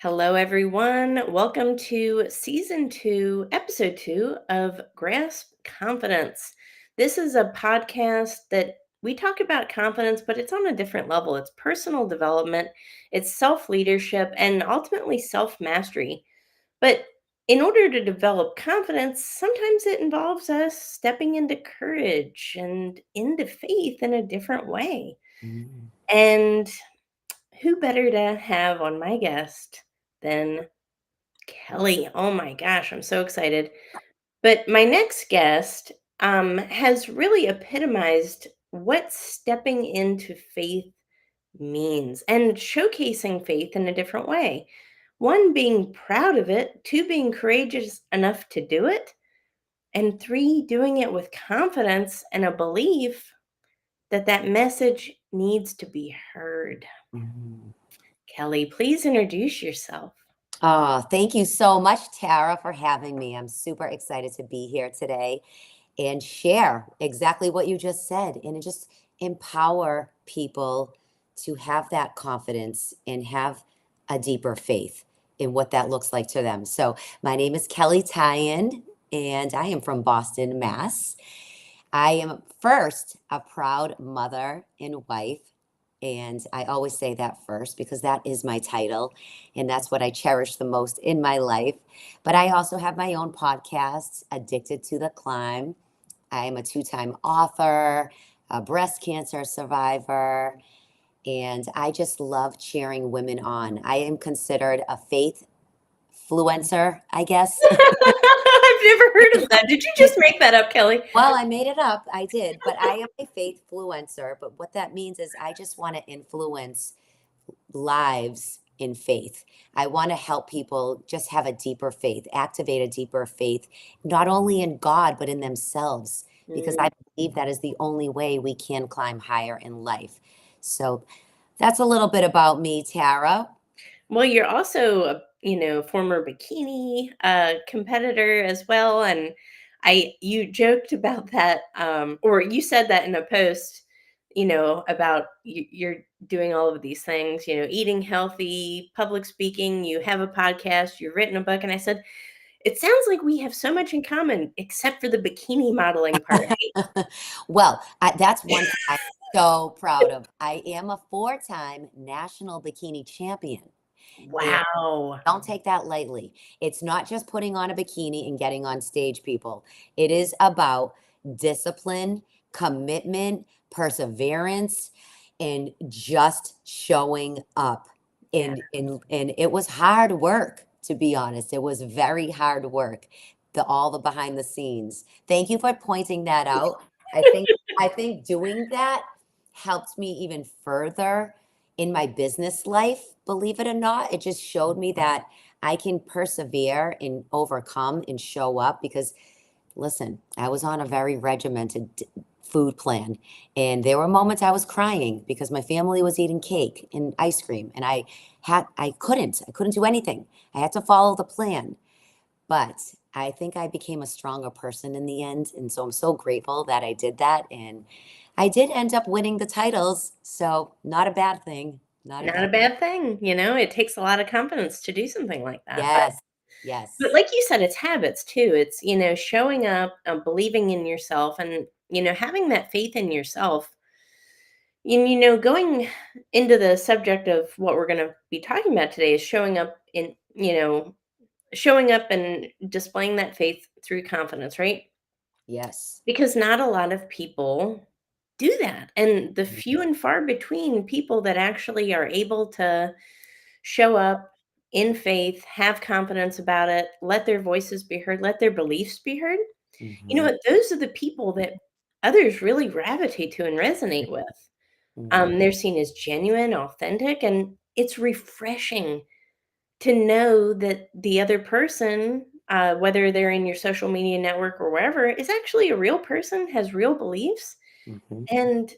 Hello, everyone. Welcome to season 2, episode 2 of Grasp Confidence. This is a podcast that we talk about confidence, but it's on a different level. It's personal development, it's self leadership, and ultimately self mastery. But in order to develop confidence, sometimes it involves us stepping into courage and into faith in a different way. Mm. And who better to have on my guest than Kelley? Oh my gosh, I'm so excited. But my next guest has really epitomized what stepping into faith means and showcasing faith in a different way. One, being proud of it, two, being courageous enough to do it, and three, doing it with confidence and a belief that that message needs to be heard. Mhm. Kelley, please introduce yourself. Oh, thank you so much, Tara, for having me. I'm super excited to be here today and share exactly what you just said and just empower people to have that confidence and have a deeper faith in what that looks like to them. So, my name is Kelley Tyan, and I am from Boston, Mass. I am first a proud mother and wife. And I always say that first because that is my title and that's what I cherish the most in my life. But I also have my own podcast, Addicted to the Climb. I am a two-time author, a breast cancer survivor, and I just love cheering women on. I am considered a faith fluencer, I guess. I've never heard of that. Did you just make that up, Kelley? Well, I made it up. I did, but I am a faith influencer. But what that means is I just want to influence lives in faith. I want to help people just have a deeper faith, activate a deeper faith, not only in God, but in themselves, because Mm. I believe that is the only way we can climb higher in life. So that's a little bit about me, Tara. Well, you're also a, former bikini competitor as well, and you joked about that, or you said that in a post, about you're doing all of these things, eating healthy, public speaking. You have a podcast, you've written a book, and I said it sounds like we have so much in common, except for the bikini modeling part. Well, that's one thing I'm so proud of. I am a four-time national bikini champion. And Wow. don't take that lightly. It's not just putting on a bikini and getting on stage, people. It is about discipline, commitment, perseverance, and just showing up. Yeah. And it was hard work, to be honest. It was very hard work. All the behind the scenes. Thank you for pointing that out. I think I think doing that helped me even further in my business life, believe it or not. It just showed me that I can persevere and overcome and show up because, listen, I was on a very regimented food plan. And there were moments I was crying because my family was eating cake and ice cream. And I couldn't do anything. I had to follow the plan. But I think I became a stronger person in the end. And so I'm so grateful that I did that. And I did end up winning the titles. So not a bad thing. Not a Not a bad. bad thing, it takes a lot of confidence to do something like that, but Yes. but Yes. like you said, it's habits too. It's, showing up, believing in yourself and, having that faith in yourself. And, going into the subject of what we're going to be talking about today is showing up and displaying that faith through confidence, right? Yes. Because not a lot of people do that. And the Mm. few and far between people that actually are able to show up in faith, have confidence about it, let their voices be heard, let their beliefs be heard. You know Mhm. what? Those are the people that others really gravitate to and resonate with. Mhm. They're seen as genuine, authentic, and it's refreshing to know that the other person, whether they're in your social media network or wherever, is actually a real person, has real beliefs, Mhm. and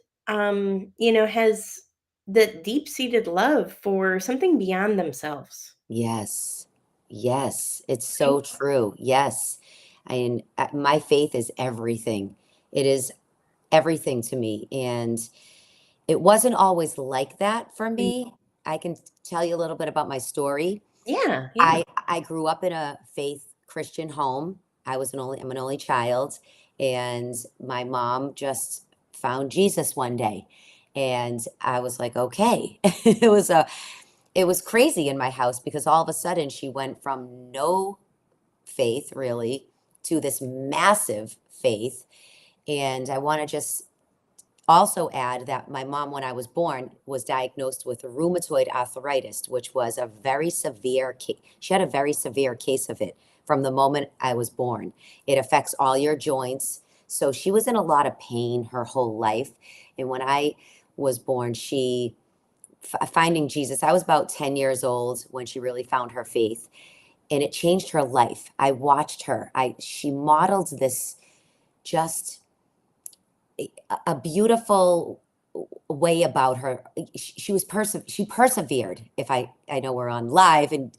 has the deep-seated love for something beyond themselves. Yes. Yes. It's Right? so true. Yes. And my faith is everything. It is everything to me. And it wasn't always like that for Mm. me. I can tell you a little bit about my story. Yeah, yeah. I grew up in a faith Christian home. I'm an only child, and my mom just found Jesus one day. And I was like, okay. It was crazy in my house because all of a sudden she went from no faith really to this massive faith. And I want to just also add that my mom, when I was born, was diagnosed with rheumatoid arthritis, which was a very severe case. She had a very severe case of it from the moment I was born. It affects all your joints. So she was in a lot of pain her whole life. And when I was born, finding Jesus, I was about 10 years old when she really found her faith, and it changed her life. I watched her. She modeled this just a beautiful way about her. She persevered. If I know we're on live and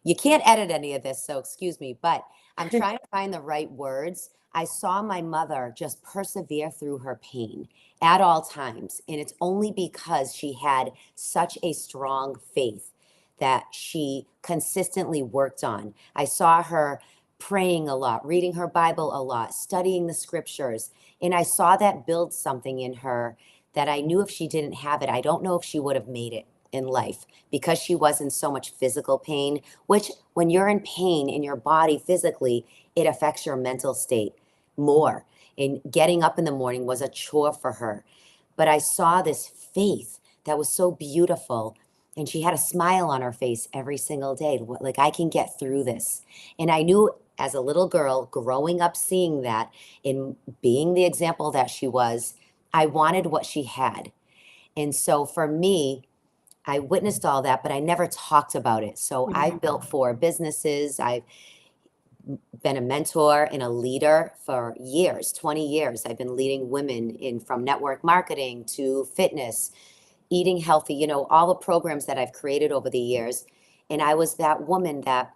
you can't edit any of this, so excuse me, but I'm trying to find the right words. I saw my mother just persevere through her pain at all times, and it's only because she had such a strong faith that she consistently worked on. I saw her praying a lot, reading her Bible a lot, studying the scriptures, and I saw that build something in her that I knew if she didn't have it, I don't know if she would have made it in life because she was in so much physical pain, which when you're in pain in your body physically, it affects your mental state more. And getting up in the morning was a chore for her. But I saw this faith that was so beautiful. And she had a smile on her face every single day. Like, I can get through this. And I knew as a little girl growing up, seeing that and being the example that she was, I wanted what she had. And so for me, I witnessed all that, but I never talked about it. So Mhm. I've built 4 businesses. I've been a mentor and a leader for years, 20 years. I've been leading women in from network marketing to fitness, eating healthy, all the programs that I've created over the years. And I was that woman that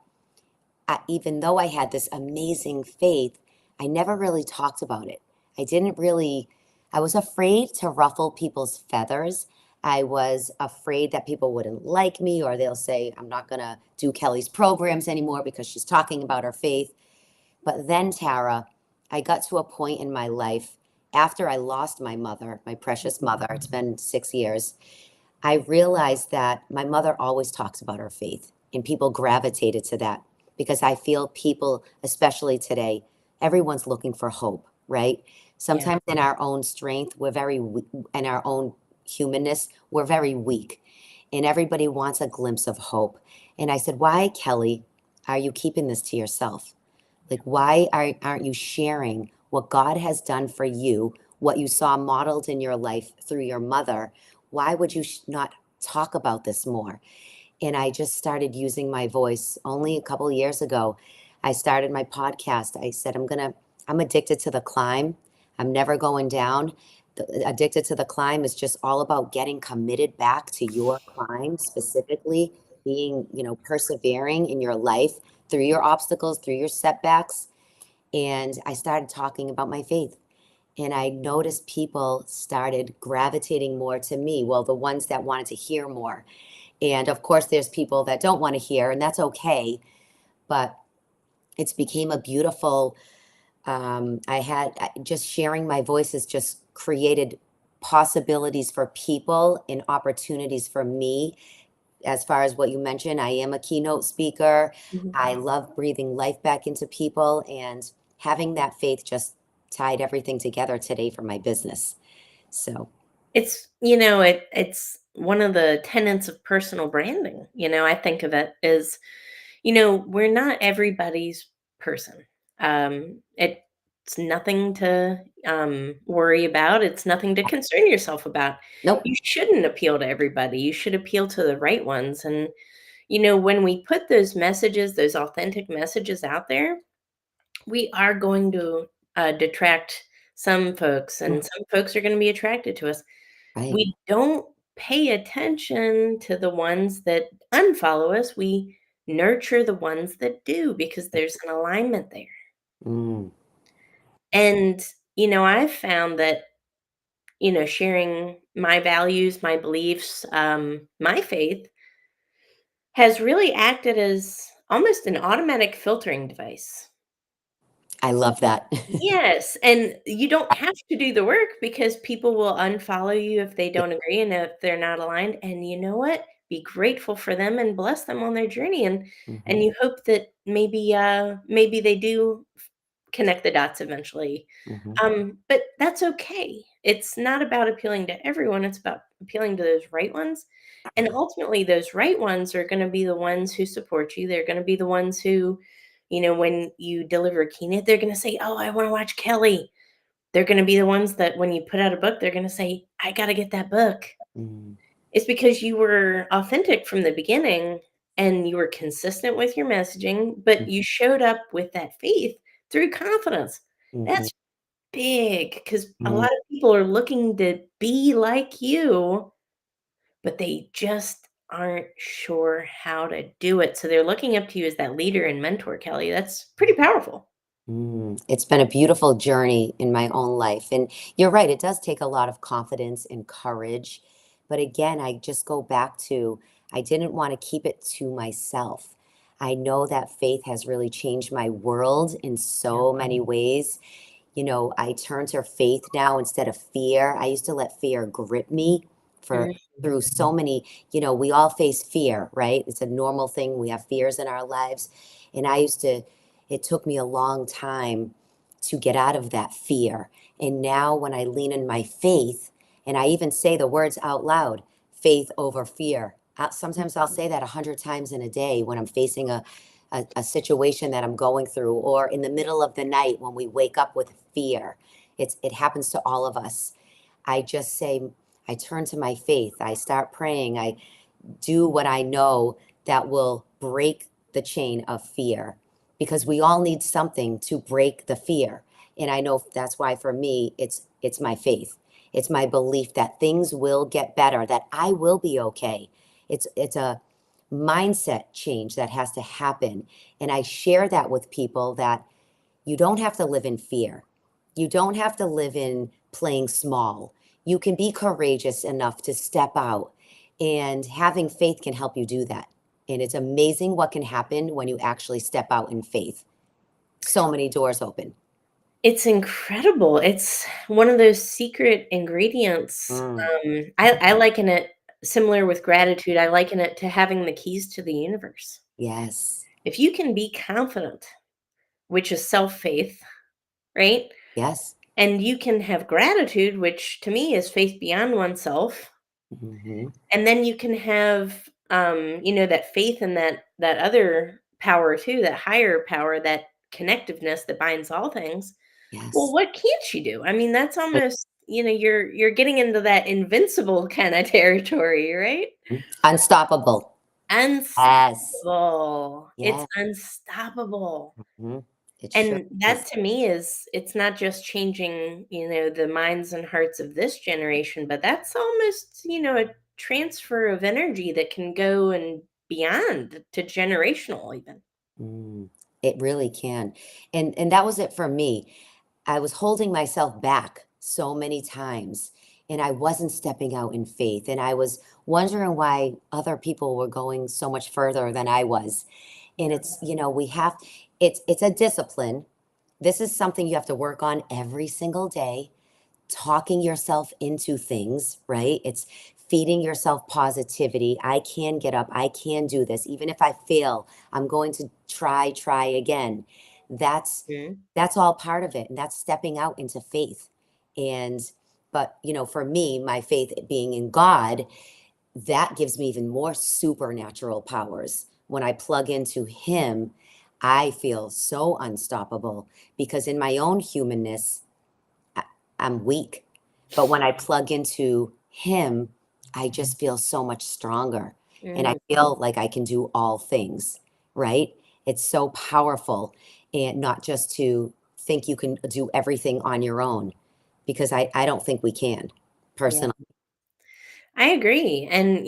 even though I had this amazing faith, I never really talked about it. I didn't really, I was afraid to ruffle people's feathers. I was afraid that people wouldn't like me, or they'll say, I'm not going to do Kelley's programs anymore because she's talking about her faith. But then, Tara, I got to a point in my life after I lost my mother, my precious mother. It's been 6 years. I realized that my mother always talks about her faith, and people gravitated to that because I feel people, especially today, everyone's looking for hope, right? Yeah. Sometimes in our own strength, in our own humanness, we're very weak, and everybody wants a glimpse of hope. And I said, why, Kelley, are you keeping this to yourself? Like, why aren't you sharing what God has done for you, what you saw modeled in your life through your mother? Why would you not talk about this more? And I just started using my voice only a couple of years ago. I started my podcast. I said, I'm addicted to the climb. I'm never going down. Addicted to the climb is just all about getting committed back to your climb, specifically being, persevering in your life through your obstacles, through your setbacks. And I started talking about my faith. And I noticed people started gravitating more to me. Well, the ones that wanted to hear more. And of course, there's people that don't want to hear, and that's okay. But it's became a beautiful, just sharing my voice has just created possibilities for people and opportunities for me. As far as what you mentioned, I am a keynote speaker. Mhm. I love breathing life back into people, and having that faith just tied everything together today for my business. So, It's one of the tenets of personal branding. I think of it as, we're not everybody's person. It's nothing to worry about. It's nothing to concern yourself about. nope. You shouldn't appeal to everybody. You should appeal to the right ones. And, when we put those messages, those authentic messages out there, we are going to detract some folks, and Mm, some folks are going to be attracted to us. right. We don't pay attention to the ones that unfollow us. We nurture the ones that do because there's an alignment there. Mm, And, I've found that, sharing my values, my beliefs, my faith has really acted as almost an automatic filtering device. I love that. Yes, and you don't have to do the work because people will unfollow you if they Yeah. don't agree and if they're not aligned, and you know what? Be grateful for them and bless them on their journey, and Mhm, you hope that maybe they do connect the dots eventually. mhm, But that's okay. It's not about appealing to everyone, it's about appealing to those right ones. And ultimately, those right ones are going to be the ones who support you. They're going to be the ones who, when you deliver a keynote, they're going to say, "Oh, I want to watch Kelley." They're going to be the ones that when you put out a book, they're going to say, "I got to get that book." mm, It's because you were authentic from the beginning and you were consistent with your messaging, but mm, you showed up with that faith through confidence. mhm, That's big because a mm, lot of people are looking to be like you, but they just aren't sure how to do it. So they're looking up to you as that leader and mentor, Kelley. That's pretty powerful. It's been a beautiful journey in my own life. And you're right, it does take a lot of confidence and courage. But again, I just go back to I didn't want to keep it to myself. I know that faith has really changed my world in Yeah. so many ways. I turn to faith now instead of fear. I used to let fear grip me for Mhm. through so many, we all face fear, right? It's a normal thing. We have fears in our lives. And it took me a long time to get out of that fear. And now when I lean in my faith, and I even say the words out loud, faith over fear. Sometimes I'll say that 100 times in a day when I'm facing a situation that I'm going through, or in the middle of the night when we wake up with fear. It happens to all of us. I just say, I turn to my faith. I start praying. I do what I know that will break the chain of fear, because we all need something to break the fear. And I know that's why for me it's my faith. It's my belief that things will get better, that I will be okay. It's a mindset change that has to happen. And I share that with people, that you don't have to live in fear. You don't have to live in playing small. You can be courageous enough to step out, and having faith can help you do that. And it's amazing what can happen when you actually step out in faith. So many doors open. It's incredible. It's one of those secret ingredients. Mm, I liken it similar with gratitude. I liken it to having the keys to the universe. yes. If you can be confident, which is self faith, right? Yes. And you can have gratitude, which to me is faith beyond oneself. Hmm. And then you can have, that faith in that other power too, that higher power, that connectiveness that binds all things. Well, Yes. what can't you do? I mean, that's almost, you're getting into that invincible kind of territory, right? Mhm. Unstoppable. Yes. Unstoppable. It's Yeah. unstoppable. Mhm. It sure And that is. to me is it's not just changing, the minds and hearts of this generation, but that's almost, a transfer of energy that can go and beyond to generational even. Mm, it really can. And that was it for me. I was holding myself back so many times, and I wasn't stepping out in faith, and I was wondering why other people were going so much further than I was. And it's a discipline. This is something you have to work on every single day, talking yourself into things, right? It's feeding yourself positivity. I can get up. I can do this. Even if I fail, I'm going to try again. That's Mhm. that's all part of it. And that's stepping out into faith. And but for me, my faith being in God, that gives me even more supernatural powers. When I plug into him, I feel so unstoppable, because in my own humanness, I, I'm weak. But when I plug into him, I just feel so much stronger. And I Mm, feel like I can do all things, right? It's so powerful. And not just to think you can do everything on your own, because I don't think we can, yeah. personally. I agree. And,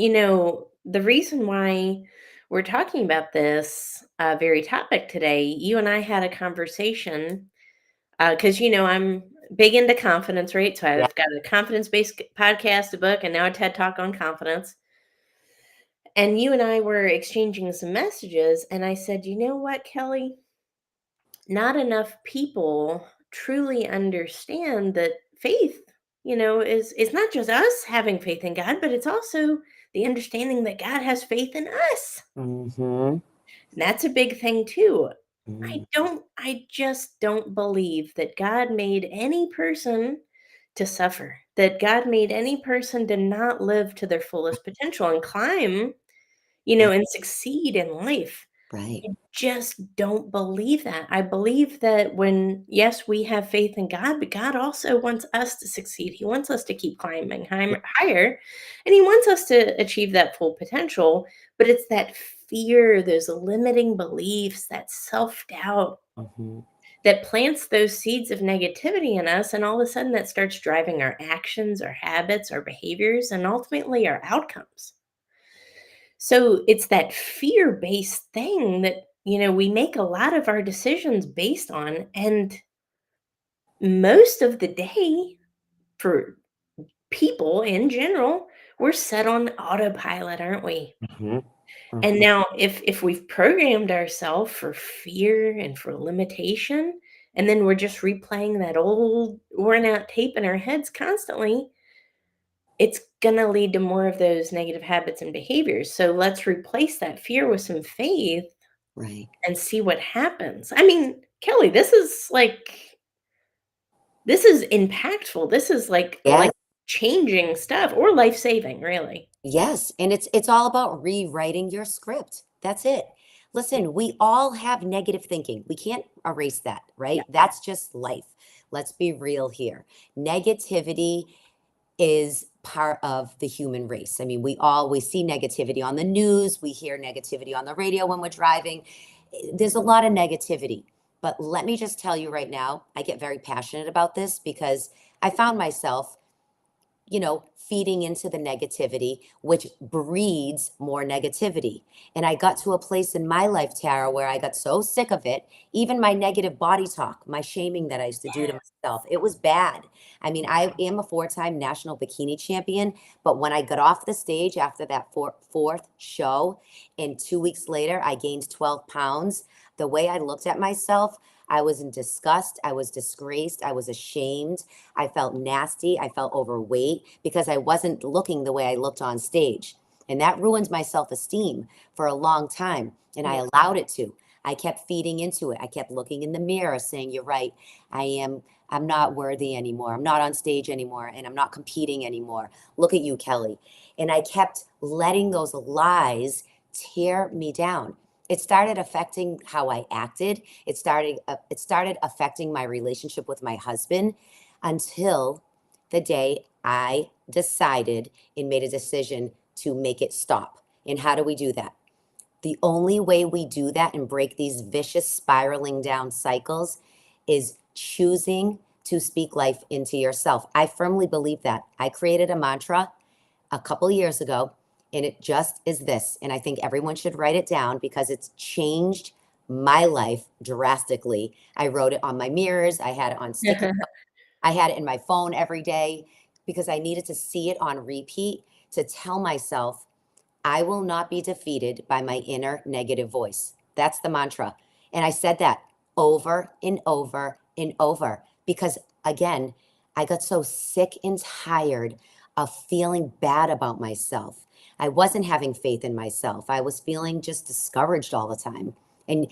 the reason why we're talking about this very topic today, you and I had a conversation because, I'm big into confidence, right? So Yeah. I've got a confidence based podcast, a book, and now a TED talk on confidence. And you and I were exchanging some messages, and I said, "You know what, Kelley? Not enough people truly understand that faith, is not just us having faith in God, but it's also the understanding that God has faith in us." Mm-hmm. And that's a big thing too. Mm, I just don't believe that God made any person to suffer, that God made any person to not live to their fullest potential and climb, right, and succeed in life. right. I just don't believe that. I believe that when, yes, we have faith in God, but God also wants us to succeed. He wants us to keep climbing higher, and He wants us to achieve that full potential. But it's that fear, those limiting beliefs, that self doubt Mm-hmm. that plants those seeds of negativity in us. And all of a sudden, that starts driving our actions, our habits, our behaviors, and ultimately our outcomes. So it's that fear-based thing that, we make a lot of our decisions based on. And most of the day, for people in general, we're set on autopilot, aren't we? Mm-hmm. And Mm-hmm. now if we've programmed ourselves for fear and for limitation, and then we're just replaying that old worn out tape in our heads constantly, it's gonna lead to more of those negative habits and behaviors. So let's replace that fear with some faith Right. and see what happens. I mean, Kelley, this is impactful. This is like Yes. changing stuff, or life-saving, really. Yes, and it's all about rewriting your script. That's it. Yep. Listen, we all have negative thinking. We can't erase that, Yeah. right? That's just life. Let's be real here. Negativity is part of the human race. I mean, we see negativity on the news, we hear negativity on the radio when we're driving. There's a lot of negativity. But let me just tell you right now, I get very passionate about this because I found myself feeding into the negativity, which breeds more negativity. And I got to a place in my life, Tara, where I got so sick of it, even my negative body talk, my shaming that I used to do to myself, it was bad. I mean, I am a four-time national bikini champion, but when I got off the stage after that fourth show, and 2 weeks later, I gained 12 pounds, the way I looked at myself, I was in disgust, I was disgraced, I was ashamed. I felt nasty. I felt overweight because I wasn't looking the way I looked on stage. And that ruined my self esteem for a long time. And I Yeah. allowed it to. I kept feeding into it. I kept looking in the mirror saying, "You're right. I'm not worthy anymore. I'm not on stage anymore. And I'm not competing anymore. Look at you, Kelley." And I kept letting those lies tear me down. It started affecting how I acted. It started affecting my relationship with my husband until the day I decided and made a decision to make it stop. And how do we do that? The only way we do that and break these vicious spiraling down cycles is choosing to speak life into yourself. I firmly believe that. I created a mantra a couple years ago, and it just is this. And I think everyone should write it down because it's changed my life drastically. I wrote it on my mirrors, I had it on sticky, I had it in my phone every day because I needed to see it on repeat to tell myself I will not be defeated by my inner negative voice. That's the mantra. And I said that over and over and over because, again, I got so sick and tired of feeling bad about myself. I wasn't having faith in myself. I was feeling just discouraged all the time. And,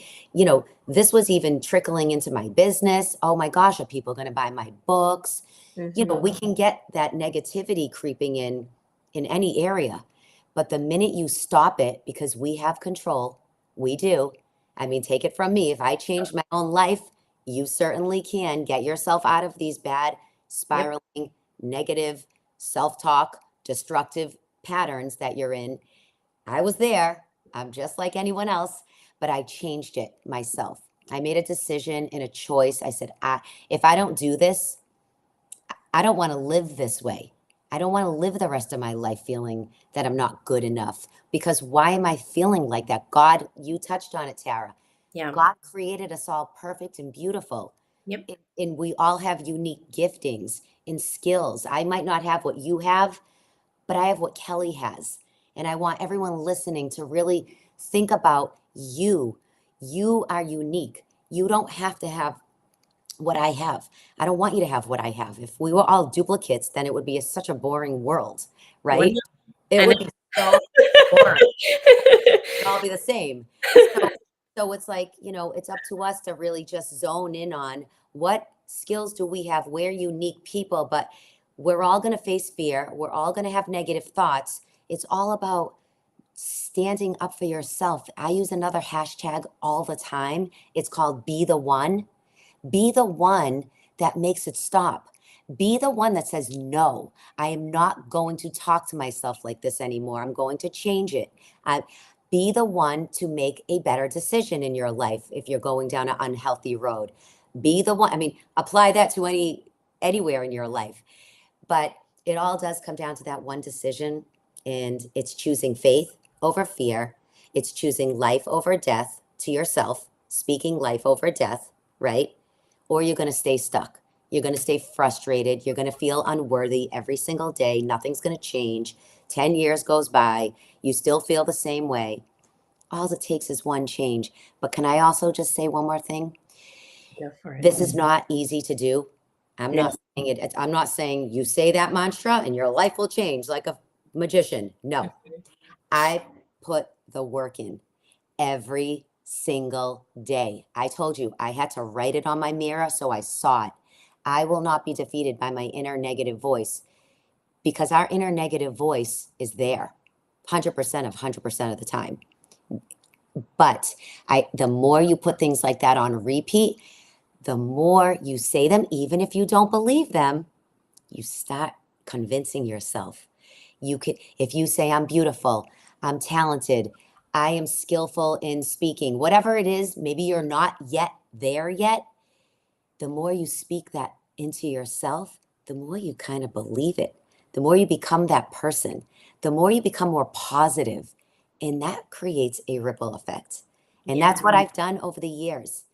this was even trickling into my business. Oh my gosh, are people going to buy my books? We Mhm. can get that negativity creeping in any area. But the minute you stop it, because we have control, we do. I mean, take it from me. If I change my own life, you certainly can get yourself out of these bad, Yep. spiraling, negative, self talk, destructive patterns that you're in. I was there. I'm just like anyone else, but I changed it myself. I made a decision and a choice. I said, if I don't do this, I don't want to live this way. I don't want to live the rest of my life feeling that I'm not good enough. Because why am I feeling like that? God, you touched on it, Tara. Yeah. God created us all perfect and beautiful. Yep. And we all have unique giftings and skills. I might not have what you have, but I have what Kelley has. And I want everyone listening to really think about you. You are unique. You don't have to have what I have. I don't want you to have what I have. If we were all duplicates, then it would be such a boring world, Well, right? It I know. would be so boring. It'd all be the same. So, so it's like, it's up to us to really just zone in on what skills do we have? We're unique people, but we're all going to face fear. We're all going to have negative thoughts. It's all about standing up for yourself. I use another hashtag all the time. It's called be the one. Be the one that makes it stop. Be the one that says, no, I am not going to talk to myself like this anymore. I'm going to change it. Be the one to make a better decision in your life if you're going down an unhealthy road. Be the one. I mean, apply that to anywhere in your life. But it all does come down to that one decision, and it's choosing faith over fear. It's choosing life over death to yourself, speaking life over death, right? Or you're going to stay stuck. You're going to stay frustrated. You're going to feel unworthy every single day. Nothing's going to change. 10 years goes by. You still feel the same way. All it takes is one change. But can I also just say one more thing? Go for it. This is not easy to do. I'm No. not saying it. I'm not saying you say that mantra and your life will change like a magician. No, Mhm. I put the work in every single day. I told you I had to write it on my mirror so I saw it. I will not be defeated by my inner negative voice because our inner negative voice is there 100% of 100% of the time. But the more you put things like that on repeat, the more you say them, even if you don't believe them, you start convincing yourself. You could, if you say, I'm beautiful, I'm talented, I am skillful in speaking, whatever it is, maybe you're not yet there yet. The more you speak that into yourself, the more you kind of believe it, the more you become that person, the more you become more positive, and that creates a ripple effect. And Yeah. that's what I've done over the years.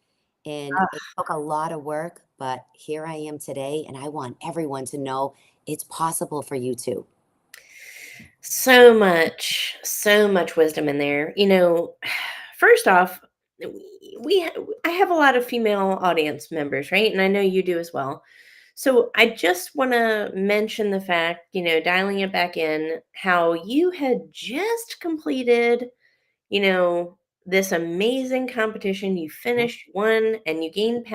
And it took a lot of work, but here I am today, and I want everyone to know it's possible for you too. So much wisdom in there. First off, I have a lot of female audience members, right? And I know you do as well. So I just want to mention the fact, dialing it back in, how you had just completed, you know, this amazing competition. You Yep. finished one and you gained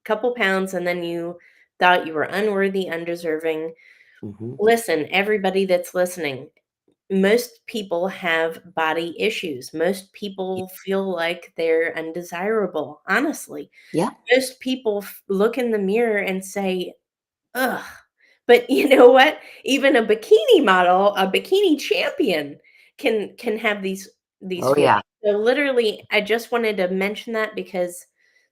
couple pounds, and then you thought you were unworthy, undeserving. Hmm. Listen, everybody that's listening, most people have body issues. Most people feel like they're undesirable, honestly. Yeah. Most people look in the mirror and say, ugh. But you know what? Even a bikini model, a bikini champion can have these Oh, feelings. yeah. So literally, I just wanted to mention that because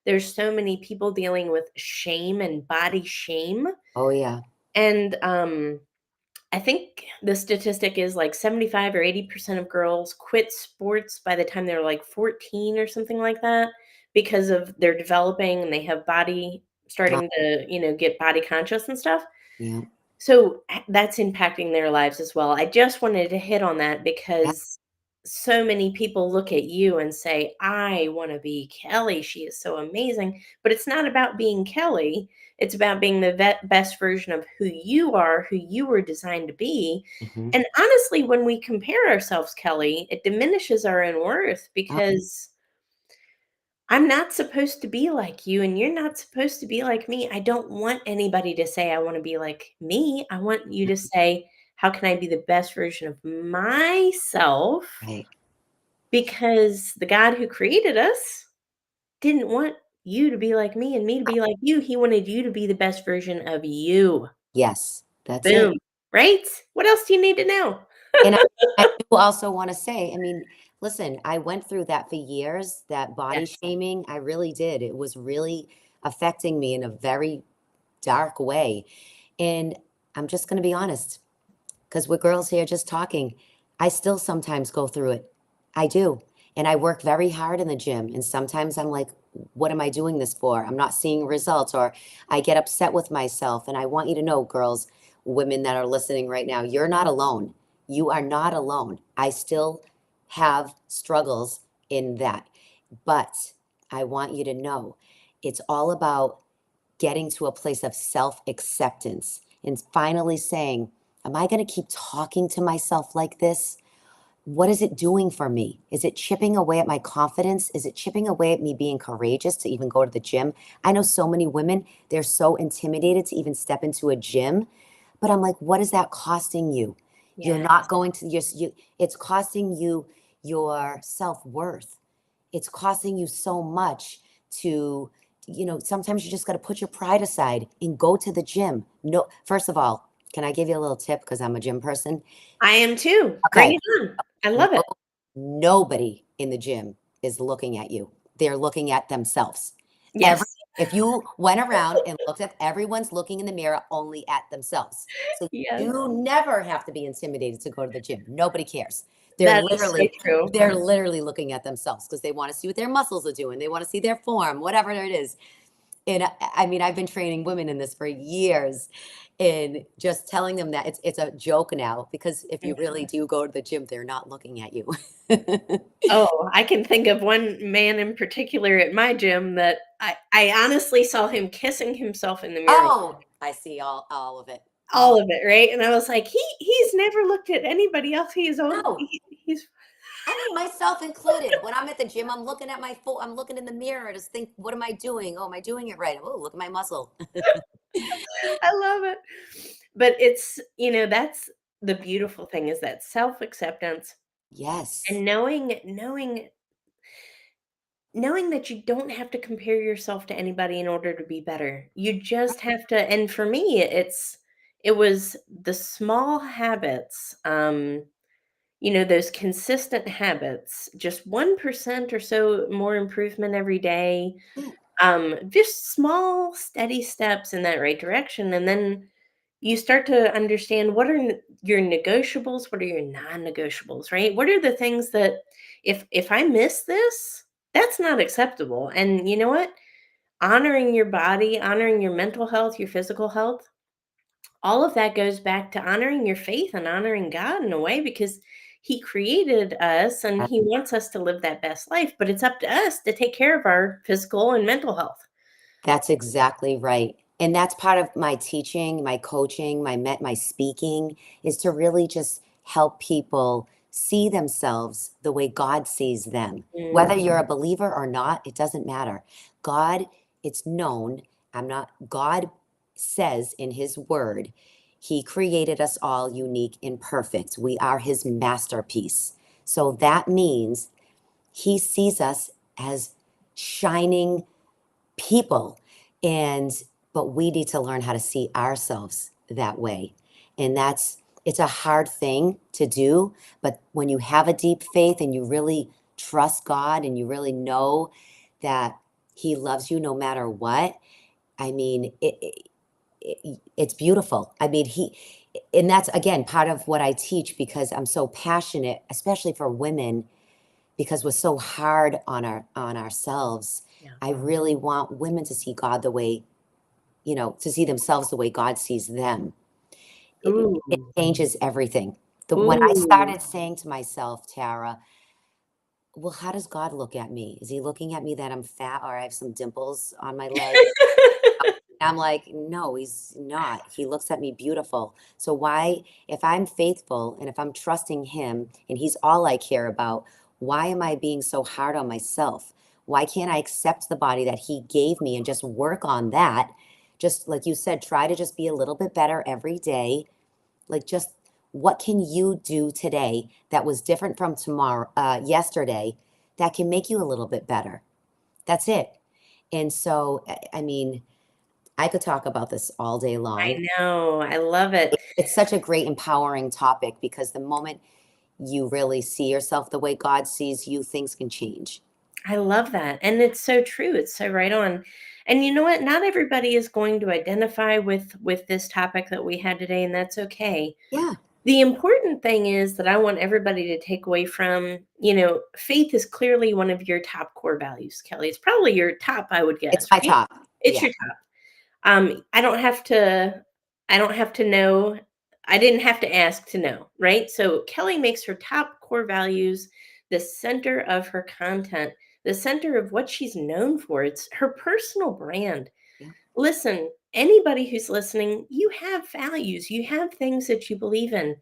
there's so many people dealing with shame and body shame. Oh, yeah. And I think the statistic is like 75 or 80% of girls quit sports by the time they're like 14 or something like that because of they're developing and they have body Oh, starting to, get body conscious and stuff. yeah. So that's impacting their lives as well. I just wanted to hit on that Yeah. because so many people look at you and say, I want to be Kelley. She is so amazing. But it's not about being Kelley. It's about being the best version of who you are, who you were designed to be. Hmm. And honestly, when we compare ourselves, Kelley, it diminishes our own worth Oh, because I'm not supposed to be like you, and you're not supposed to be like me. I don't want anybody to say, I want to be like me. I want you to say, how can I be the best version of myself? right. Because the God who created us didn't want you to be like me and me to be like you. He wanted you to be the best version of you. Yes, that's it. Boom. Right? What else do you need to know? And I do also want to say, I mean, listen, I went through that for years, that body Yes. shaming. I really did. It was really affecting me in a very dark way. And I'm just going to be honest, because we're girls here just talking. I still sometimes go through it. I do. And I work very hard in the gym. And sometimes I'm like, what am I doing this for? I'm not seeing results, or I get upset with myself. And I want you to know, girls, women that are listening right now, you're not alone. You are not alone. I still have struggles in that. But I want you to know it's all about getting to a place of self acceptance and finally saying, am I going to keep talking to myself like this? What is it doing for me? Is it chipping away at my confidence? Is it chipping away at me being courageous to even go to the gym? I know so many women, they're so intimidated to even step into a gym. But I'm like, what is that costing you? You're Yes. not going to it's costing you your self-worth. It's costing you so much to, sometimes you just got to put your pride aside and go to the gym. No, first of all, can I give you a little tip because I'm a gym person? I am too. Bring Okay. it on. I No, love it. nobody in the gym is looking at you. They're looking at themselves. Every Yes. If you went around and looked at everyone's looking in the mirror only at themselves. So Yes. you never have to be intimidated to go to the gym. Nobody cares. They're That is so literally true. they're literally looking at themselves because they want to see what their muscles are doing. They want to see their form, whatever it is. And I mean, I've been training women in this for years and just telling them that it's a joke now because if you really do go to the gym, they're not looking at you. Oh, I can think of one man in particular at my gym that I honestly saw him kissing himself in the mirror. Oh, I see all of it. All All of it, right? And I was like, he's never looked at anybody else. no, He's I mean myself included. When I'm at the gym, I'm looking at my foot. I'm looking in the mirror to think, what am I doing? Oh, am I doing it right? Oh, look at my muscle. I love it. But that's the beautiful thing is that self-acceptance Yes. and knowing that you don't have to compare yourself to anybody in order to be better. You just have to, and for me, it was the small habits, those consistent habits, just 1% or so more improvement every day, Yeah, just small, steady steps in that right direction. And then you start to understand what are your negotiables, what are your non-negotiables, right? What are the things that if I miss this, that's not acceptable. And you know what? Honoring your body, honoring your mental health, your physical health, all of that goes back to honoring your faith and honoring God in a way because he created us and he wants us to live that best life, but it's up to us to take care of our physical and mental health. that's exactly right. And that's part of my teaching, my coaching, my speaking is to really just help people see themselves the way God sees them. Whether Mm. you're a believer or not, it doesn't matter. God, it's known. God says in his word, he created us all unique and perfect. We are his masterpiece. So that means he sees us as shining people, and but we need to learn how to see ourselves that way. And it's a hard thing to do, but when you have a deep faith and you really trust God and you really know that he loves you no matter what, I mean it's beautiful. I mean he and that's again part of what I teach because I'm so passionate, especially for women, because we're so hard on ourselves. Yeah. I really want women to see God the way, to see themselves the way God sees them. It Ooh. changes everything. When I Ooh. started saying to myself, Tara, well, how does God look at me? Is he looking at me that I'm fat or I have some dimples on my leg? I'm like, no, he's not. He looks at me beautiful. So why, if I'm faithful and if I'm trusting him and he's all I care about, why am I being so hard on myself? Why can't I accept the body that he gave me and just work on that? Just like you said, try to just be a little bit better every day. Like just what can you do today that was different from yesterday that can make you a little bit better? That's it. And so, I mean, I could talk about this all day long. I know. I love it. It's such a great empowering topic because the moment you really see yourself the way God sees you, things can change. I love that. And it's so true. It's so right on. And you know what? Not everybody is going to identify with this topic that we had today, and that's okay. Yeah, The important thing is that I want everybody to take away from, faith is clearly one of your top core values, Kelly. It's probably your top, I would it's guess, my right? top. It's Yeah. your top. I don't have to know. I didn't have to ask to know, right? So Kelley makes her top core values the center of her content, the center of what she's known for. It's her personal brand. Yeah. Listen, anybody who's listening, you have values, you have things that you believe in.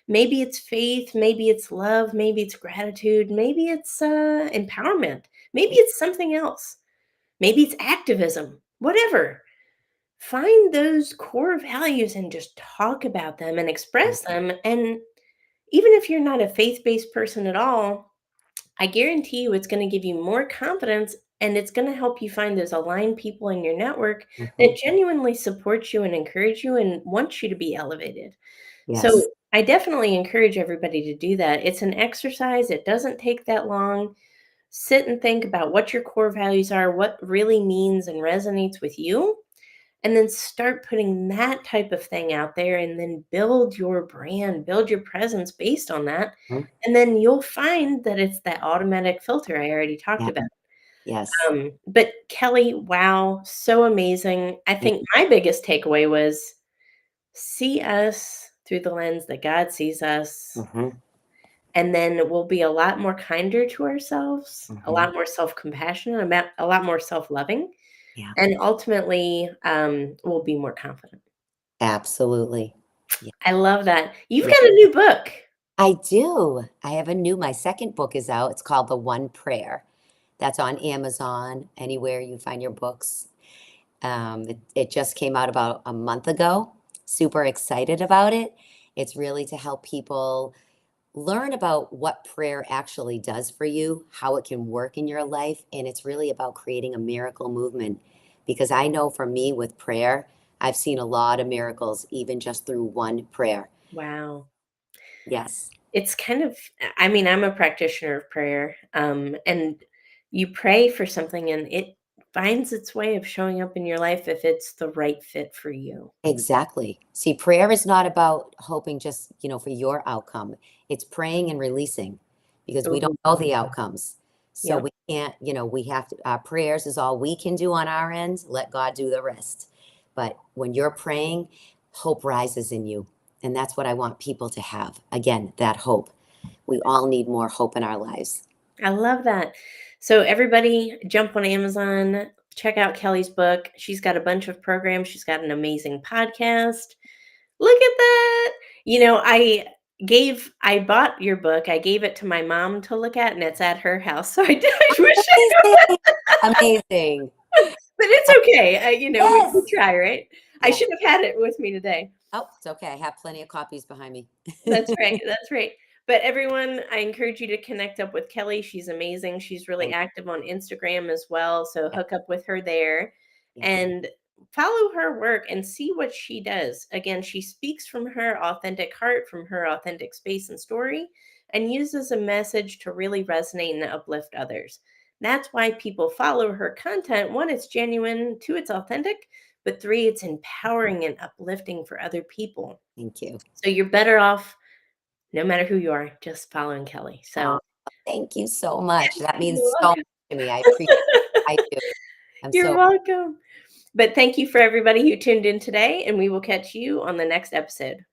Maybe it's faith, maybe it's love, maybe it's gratitude, maybe it's empowerment, maybe it's something else, maybe it's activism, whatever. Find those core values and just talk about them and Mm. express them. And even if you're not a faith based person at all, I guarantee you it's going to give you more confidence and it's going to help you find those aligned people in your network Mhm. that genuinely support you and encourage you and want you to be elevated. So Yes. I definitely encourage everybody to do that. It's an exercise, it doesn't take that long. Sit and think about what your core values are, what really means and resonates with you, and then start putting that type of thing out there and then build your brand, build your presence based on that. Mhm. And then you'll find that it's that automatic filter I already talked Yeah. about. Yes. But Kelley, wow, so amazing. I Thank think my biggest takeaway was see us through the lens that God sees us. Mhm. And then we'll be a lot more kinder to ourselves, a Mhm. lot more self compassionate, a lot more self loving, Yeah. and ultimately we'll be more confident. Absolutely. Yeah. I love that. You've Yeah. got a new book. I do. I have my second book is out. It's called The One Prayer. That's on Amazon, anywhere you find your books. It just came out about a month ago. Super excited about it. It's really to help people learn about what prayer actually does for you, how it can work in your life, and it's really about creating a miracle movement. Because I know for me with prayer, I've seen a lot of miracles even just through one prayer. Wow. Yes, It's kind of, I mean, I'm a practitioner of prayer. And you pray for something and it finds its way of showing up in your life if it's the right fit for you. exactly. See, prayer is not about hoping just, for your outcome. It's praying and releasing because we don't Ooh, know the outcomes. So yep. we can't, we have to, our prayers is all we can do on our end. Let God do the rest. But when you're praying, hope rises in you. And that's what I want people to have. Again, that hope. We all need more hope in our lives. I love that. So everybody jump on Amazon, check out Kelley's book. She's got a bunch of programs. She's got an amazing podcast. Look at that. I bought your book. I gave it to my mom to look at, and it's at her house. So I wish Amazing. Amazing. but it's okay. We Yes. try, right? I Yeah. should have had it with me today. Oh, it's okay. I have plenty of copies behind me. That's right, that's right. But everyone, I encourage you to connect up with Kelley. She's amazing. She's really Thank active on Instagram as well, so you. hook up with her there Yes. and follow her work and see what she does. Again, she speaks from her authentic heart, from her authentic space and story, and uses a message to really resonate and uplift others. That's why people follow her content. One, it's genuine, two, it's authentic, but three, it's empowering and uplifting for other people. Thank you. So you're better off no matter who you are, just following Kelley. Oh, So thank you so much. That you're means so much welcome. to me. I appreciate it. I do. I'm You're so welcome. But thank you for everybody who tuned in today, and we will catch you on the next episode.